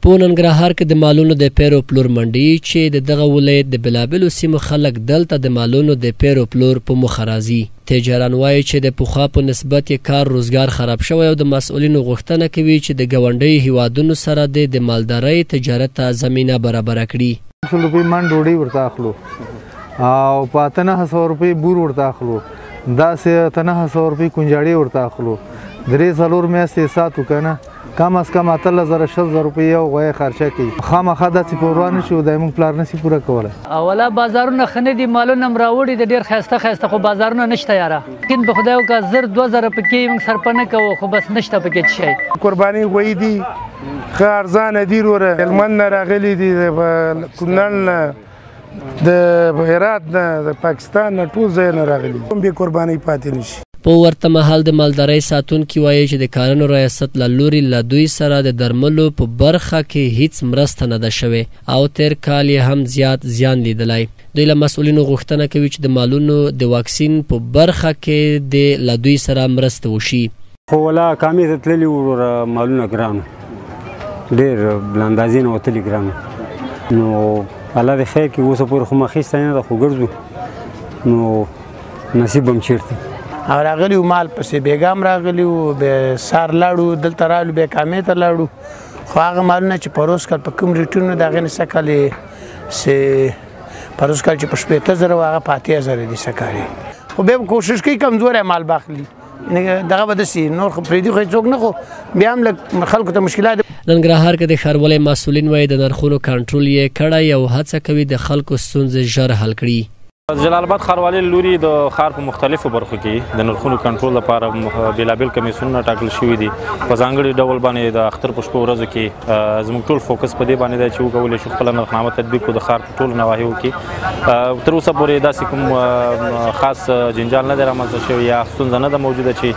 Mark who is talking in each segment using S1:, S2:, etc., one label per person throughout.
S1: په ننګرهار کې د مالونو د پیر او پلور منډي چې د دغه ولایت د بلابلو سیمو خلک دلته د مالونو د پیر او پلور په مخه راځي. تجاران وایي چې د پخوا په نسبت یې کار روزګار خراب شوی او د مسؤلینو غوښتنه کوي چې د ګاونډیو هیوادونو سره د مالدارۍ تجارت ته زمینه برابره کړي.
S2: 100 روپۍ من ډوډۍ ورته اخلو او په 900 روپۍ بور ورته اخلو، داسې 900 روپۍ کنجاړي ورته اخلو، 3-4 میاشتې ساتو کنه کم از کم 8000 روپۍ یو غوی خرچه کوي. خامخا داسې پوروا نشي د موږ پلار نشي پوره کولی.
S3: اوله بازارونه ښه نه دي، مالونه م راوړي د ډېر ښایسته خو بازارونه نشته یاره. یقین په خدای وکړه 1000-2000 پکې موږ صرفه نه کوو خو بس نشته پکې څه شی.
S4: قرباني غوی دي ښه ارزانه دي وروره، هلمند نه راغلي دي، د کونړ نه، د هرات نه، د پاکستان نه، ټول ځای نه راغلي دي. بې قربانۍ پاتې نشي.
S1: په ورته مهال د مالدارۍ ساتونکي وایي چې د کارونو ریاست له لوري له دوی سره د درملو په برخه کې هیڅ مرسته نه ده شوې او تیر کال یې هم زیات زیان لیدلی. دوی له مسؤلینو غوښتنه کوي چې د مالونو د واکسین په برخه کې د له دوی سره مرسته وشي.
S5: خو ولا کامې ته تللي وروره مالونه ګرانه، ډېر بلاندازې نه وتلي ګرانه، نو الله دې خیر کړي. اوسه پورې خو ما اخیستی نه ده خو ګرځو، نو نصیب هم چېرته
S6: او راغلی مال پسې بیګام راغلی به سار لاړو دلته رالو به کامې ته لاړو، خو هغه مالونه چې پروس کال په کوم ریټونو د هغې نه څه کال چې پروس کال چې په 15000 هغه په 8000 دي څه کال، خو بیا کوشش کوي کمزوری مال باخلي دغه به داسې نور خو پرېږدي خو څوک نه، خو بیا هم لږ خلکو ته مشکلات.
S1: ننګرهار کې د ښاروالۍ مسؤلین وایي د نرخونو کنټرول یې کړی او هڅه کوي د خلکو ستونزې ژر حل کړي.
S7: جلال آباد ښاروالۍ لوري د ښار په مختلفو برخو کې د نرخونو کنټرول لپاره بېلابېل کمیسیونونه ټاکل شوي دي. په ځانګړي ډول باندې د اختر په شپو ورځو کې زموږ ټول فوکس په دې باندې دی چې وکولی شو خپله نرخنامه تطبیق کړو د ښار په ټولو نواحیو کې. تر اوسه پورې داسې کوم خاص جنجال نه دی رامنځته شوی یا ستونزه نه ده موجوده چې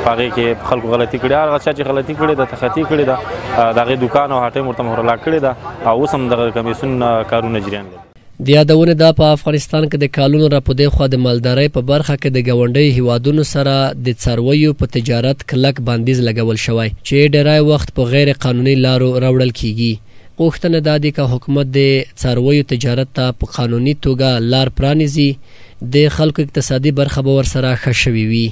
S7: په هغې کې خلکو غلطي کړې. هغه چا چې غلطي کړې ده، تخطي کړې ده، د هغې دوکان او هټۍ ورته مهرلا کړې ده او اوس هم دغه کمیسیون کارونه جریان لري.
S1: د یادونې دا په افغانستان کې د کالونو را په دې خوا د مالدارۍ په برخه کې د ګاونډیو هیوادونو سره د څارویو په تجارت کلک بندیز لګول شوی چې ډیری وخت په غیر قانوني لارو راوړل کیږي. غوښتنه دا ده چې حکومت د څارویو تجارت ته په قانوني توګه لار پرانیزي، د خلکو اقتصادي برخه به ورسره ښه شوې وي.